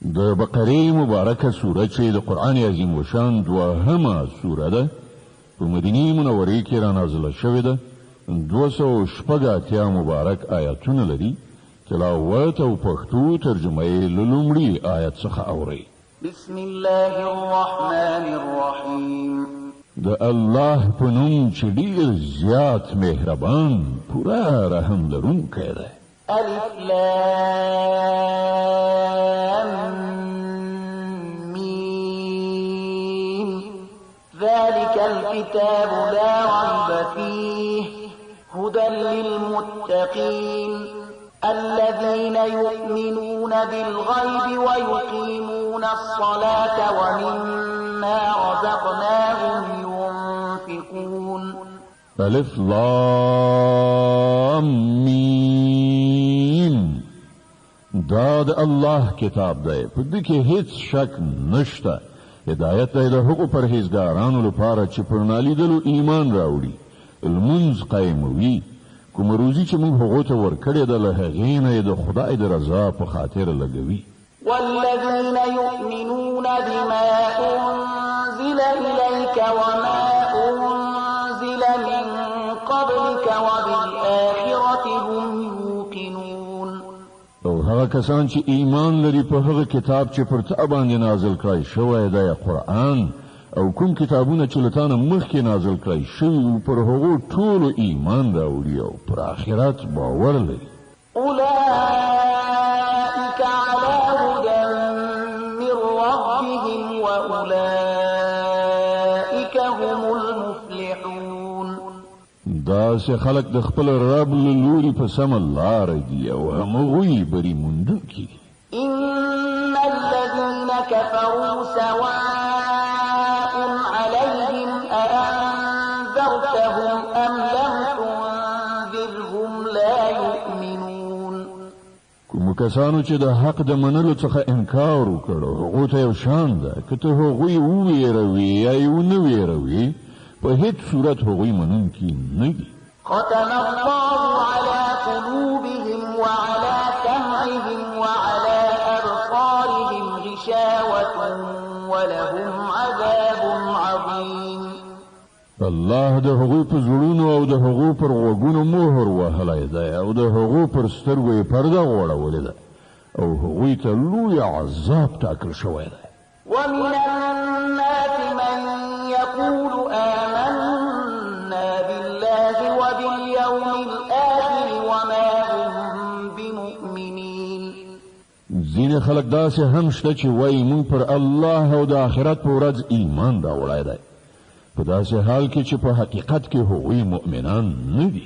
د بقره مبارکه سوره چې د قرآن عظیم وشان دوهمه سوره ده په مدینه منوره کې را نازله شوې ده 280 مبارک آیاتونه لري تلاوت او پښتو ترجمه یې له لومړي آیت څخه اورئ بسم الله الرحمن الرحیم د الله په نوم چې ډېر زیات مهربان پوره رحم لرونکی دی الف لام میم ذلك الكتاب لا ريب فيه هدى للمتقين الذين يؤمنون بالغيب ويقيمون الصلاة ومما رزقناهم ينفقون الف لام میم دا د الله کتاب دی په دې کې هیڅ شک نشته هدایت دی د هغو پرهیزګارانو لپاره چې پر نالیدلو ایمان راوړي لمونځ قایموي کوم روزي چې موږ هغو ته ورکړې ده له هغې نه یې د خدای د رضا په خاطر لګوي والذين يؤمنون بما أنزل إليك وما أنزل من قبلك وبالآخرة هم يوقنون او هغه کسان چې ایمان لري په هغه کتاب چې پر تا باندې نازل کړی شوی دی قرآن او کوم کتابونه چې له تا نه مخکې نازل کړی شوي پر هغو ټولو ایمان راوړي او پر آخرت باور لري أولئك على هدى من ربهم وأولئك هم المفلحون داسې خلک د خپل رب له لوري په سمه لاره دي او همغوی بری موندونکي دي إن الذين كفروا سواء عليهم أأنذرتهم أم لم تنذرهم لا يؤمنون کوم کسانو چې د حق د منلو څخه انکار وکړو هغو ته یو شان ده که ته هغوی وویروي یا یې ونه ویروي په هیڅ صورت هغوی منونکي نه دي ختم الله على قلوبهم وعلى سمعهم وعلى أبصارهم غشاوة ولهم عذاب عظيم الله د هغوی په زړونو او د هغو پر غوږونو مهر وهلی دی او د هغو پر سترګو یې پرده غوړولې ده او هغوی ته لوی عذاب ټاکل شوی دی ومن الناس من يقول آمنا بالله وباليوم الآخر وما هم بمؤمنين ځینې خلک داسې هم شته چې وایي موږ پر الله او د آخرت په ورځ ایمان راوړی دی په داسې حال کې چې په حقیقت کې هغوی مؤمنان نه دي